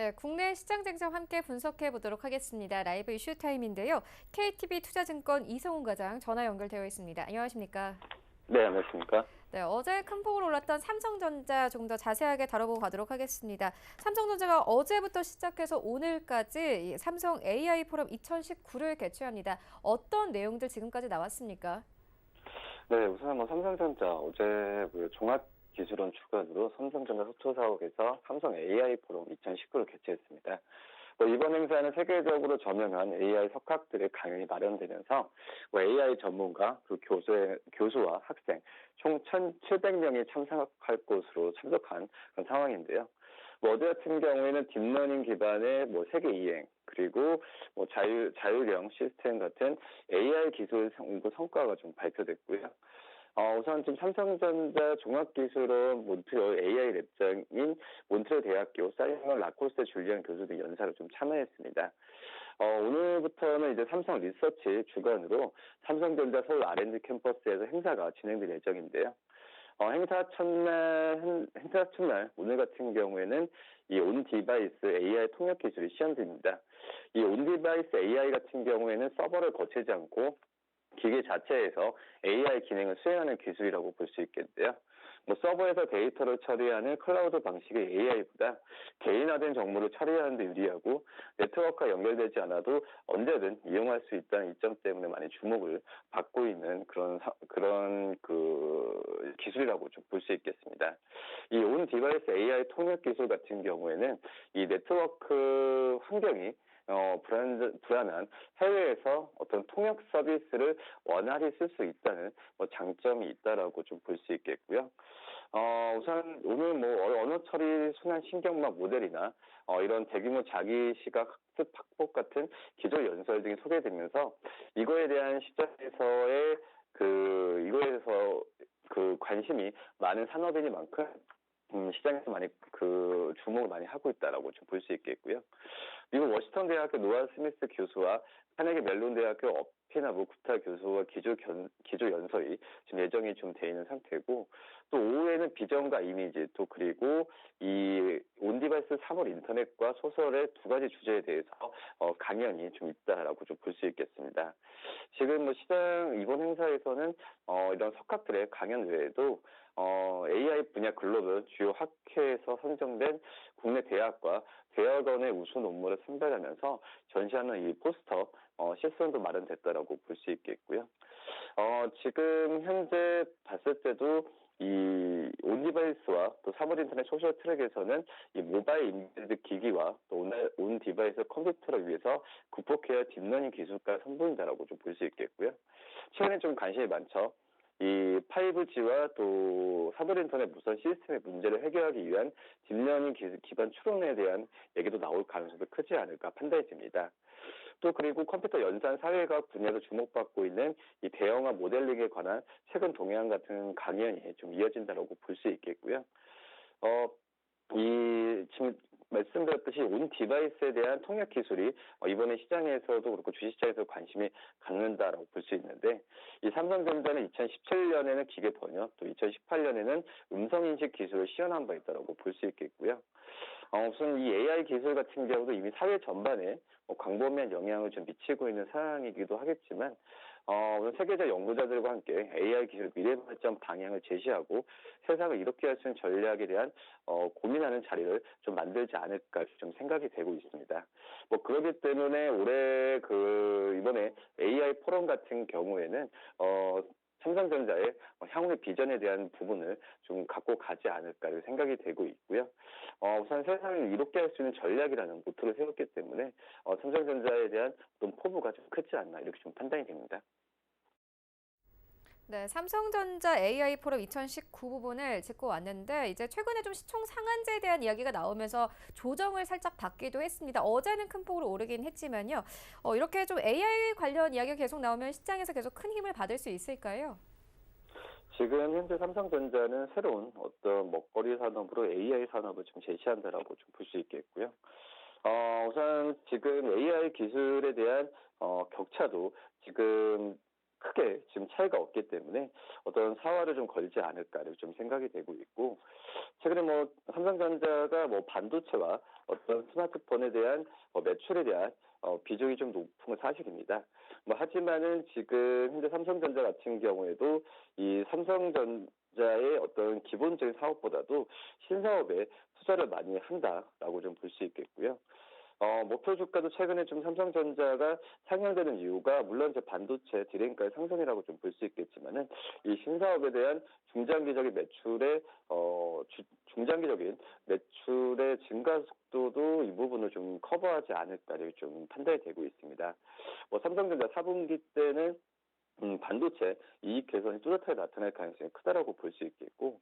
네, 국내 시장 쟁점 함께 분석해 보도록 하겠습니다. 라이브 이슈 타임인데요. KTB 투자증권 이성훈 과장 전화 연결되어 있습니다. 안녕하십니까? 네, 안녕하십니까? 네, 어제 큰 폭으로 올랐던 삼성전자 조금 더 자세하게 다뤄보고 가도록 하겠습니다. 삼성전자가 어제부터 시작해서 오늘까지 이 삼성 AI 포럼 2019를 개최합니다. 어떤 내용들 지금까지 나왔습니까? 네, 우선 삼성전자 어제 종합기술원 주관으로 삼성전자 서초사옥에서 삼성 AI 포럼 2019를 개최했습니다. 이번 행사는 세계적으로 저명한 AI 석학들의 강연이 마련되면서 AI 전문가, 교수와 학생 총 1,700명이 참석할 것으로 참석한 그런 상황인데요. 어제 같은 경우에는 딥러닝 기반의 세계 이행, 그리고 자율형 시스템 같은 AI 기술 연구 성과가 좀 발표됐고요. 우선 지금 삼성전자 종합기술원 몬트리올 AI 랩장인 몬트리올 대학교 사이먼 라코스테 줄리안 교수도 연사로 좀 참여했습니다. 오늘부터는 이제 삼성 리서치 주관으로 삼성전자 서울 R&D 캠퍼스에서 행사가 진행될 예정인데요. 행사 첫날 오늘 같은 경우에는 이 온 디바이스 AI 통역 기술이 시연됩니다. 이 온 디바이스 AI 같은 경우에는 서버를 거치지 않고 기계 자체에서 AI 기능을 수행하는 기술이라고 볼 수 있겠는데요. 서버에서 데이터를 처리하는 클라우드 방식의 AI보다 개인화된 정보를 처리하는 데 유리하고 네트워크와 연결되지 않아도 언제든 이용할 수 있다는 이점 때문에 많이 주목을 받고 있는 그런 기술이라고 좀 볼 수 있겠습니다. 이 온 디바이스 AI 통역 기술 같은 경우에는 이 네트워크 환경이 불안한 해외에서 어떤 통역 서비스를 원활히 쓸 수 있다는 장점이 있다라고 좀 볼 수 있겠고요. 우선 오늘 언어 처리 순환 신경막 모델이나 이런 대규모 자기 시각 학습 학폭 같은 기존 연설 등이 소개되면서 이거에 대한 시장에서의 이거에서 관심이 많은 산업이니만큼 시장에서 많이 주목을 많이 하고 있다라고 좀 볼 수 있겠고요. 미국 워싱턴 대학교 노아 스미스 교수와 카네기 멜론 대학교 어피나부 구타 교수와 기조 연설이 지금 예정이 좀 돼 있는 상태고, 또 오후에는 비전과 이미지, 또 그리고 이 온디바이스 3월 인터넷과 소설의 두 가지 주제에 대해서 강연이 좀 있다라고 좀 볼 수 있겠습니다. 지금 시장 이번 행사에서는 이런 석학들의 강연 외에도 AI 분야 글로벌 주요 학회에서 선정된 국내 대학과 대학원의 우수 논문을 선별하면서 전시하는 이 포스터 시스템도 마련됐다라고 볼 수 있겠고요. 지금 현재 봤을 때도 이 온디바이스와 또 사물 인터넷 소셜 트랙에서는 이 모바일 인베드 기기와 또 온 디바이스 컴퓨터를 위해서 극복해야 딥러닝 기술과 선보인다라고 좀 볼 수 있겠고요. 최근에 좀 관심이 많죠. 이 5G와 또 사물 인터넷 무선 시스템의 문제를 해결하기 위한 딥러닝 기반 추론에 대한 얘기도 나올 가능성도 크지 않을까 판단이 됩니다. 또 그리고 컴퓨터 연산 사회과학 분야도 주목받고 있는 이 대형화 모델링에 관한 최근 동향 같은 강연이 좀 이어진다라고 볼 수 있겠고요. 지금 말씀드렸듯이 온 디바이스에 대한 통역 기술이 이번에 시장에서도 그렇고 주식시장에서 관심이 갖는다라고 볼 수 있는데, 이 삼성전자는 2017년에는 기계 번역, 또 2018년에는 음성인식 기술을 시연한 바 있다라고 볼 수 있겠고요. 우선 이 AI 기술 같은 경우도 이미 사회 전반에 광범위한 영향을 좀 미치고 있는 사항이기도 하겠지만, 세계적 연구자들과 함께 AI 기술 미래 발전 방향을 제시하고 세상을 이롭게 할 수 있는 전략에 대한 고민하는 자리를 좀 만들지 않을까 좀 생각이 되고 있습니다. 그렇기 때문에 올해 이번에 AI 포럼 같은 경우에는 삼성전자의 향후의 비전에 대한 부분을 좀 갖고 가지 않을까 생각이 되고 있고요. 우선 세상을 이롭게 할 수 있는 전략이라는 모토를 세웠기 때문에 삼성전자에 대한 어떤 포부가 좀 크지 않나 이렇게 좀 판단이 됩니다. 네, 삼성전자 AI 포럼 2019 부분을 짚고 왔는데 이제 최근에 좀 시총 상한제에 대한 이야기가 나오면서 조정을 살짝 받기도 했습니다. 어제는 큰 폭으로 오르긴 했지만요. 이렇게 좀 AI 관련 이야기가 계속 나오면 시장에서 계속 큰 힘을 받을 수 있을까요? 지금 현재 삼성전자는 새로운 어떤 먹거리 산업으로 AI 산업을 좀 제시한다라고 좀 볼 수 있겠고요. 우선 지금 AI 기술에 대한 격차도 지금 크게 지금 차이가 없기 때문에 어떤 사활을 좀 걸지 않을까 이렇게 좀 생각이 되고 있고, 최근에 뭐 삼성전자가 뭐 반도체와 어떤 스마트폰에 대한 매출에 대한 비중이 좀 높은 건 사실입니다. 뭐 하지만은 지금 현재 삼성전자 같은 경우에도 이 삼성전자의 어떤 기본적인 사업보다도 신사업에 투자를 많이 한다라고 좀 볼 수 있겠고요. 목표 주가도 최근에 좀 삼성전자가 상향되는 이유가 물론 이제 반도체 디램가의 상승이라고 좀 볼 수 있겠지만은 이 신사업에 대한 중장기적인 매출의 중장기적인 매출의 증가 속도도 이 부분을 좀 커버하지 않을까 이렇게 좀 판단이 되고 있습니다. 뭐 삼성전자 4분기 때는 반도체 이익 개선이 뚜렷하게 나타날 가능성이 크다라고 볼 수 있겠고,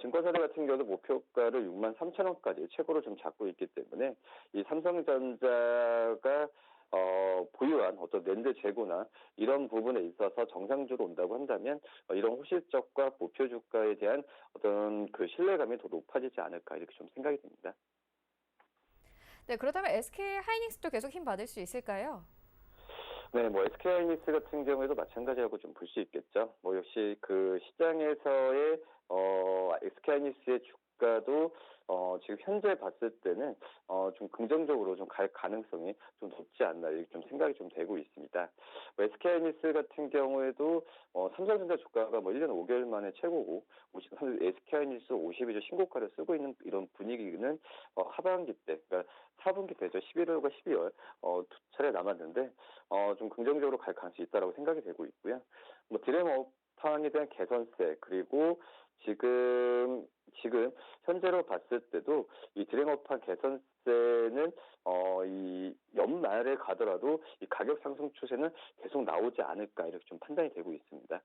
증권사들 같은 경우도 목표가를 6만 3천 원까지 최고로 좀 잡고 있기 때문에 이 삼성전자가 보유한 어떤 낸드 재고나 이런 부분에 있어서 정상적으로 온다고 한다면 이런 호실적과 목표 주가에 대한 어떤 그 신뢰감이 더 높아지지 않을까 이렇게 좀 생각이 듭니다. 네, 그렇다면 SK 하이닉스도 계속 힘 받을 수 있을까요? 네, 뭐 SK 하이닉스 같은 경우에도 마찬가지라고 좀 볼 수 있겠죠. 뭐 역시 그 시장에서의 SK 하이닉스의 주가도 지금 현재 봤을 때는 좀 긍정적으로 좀 갈 가능성이 좀 높지 않나 이렇게 좀 생각이 좀 되고 있습니다. 뭐 SK 하이닉스 같은 경우에도 삼성전자 주가가 뭐 1년 5개월 만에 최고고 SK 하이닉스 52주 신고가를 쓰고 있는 이런 분위기는 하반기 때, 그러니까 4분기 때죠. 11월과 12월 두 차례 남았는데 좀 긍정적으로 갈 가능성이 있다라고 생각이 되고 있고요. 뭐 디램업황에 대한 개선세, 그리고 지금 현재로 봤을 때도 이 디램업황 개선세는 이 연말에 가더라도 이 가격 상승 추세는 계속 나오지 않을까 이렇게 좀 판단이 되고 있습니다.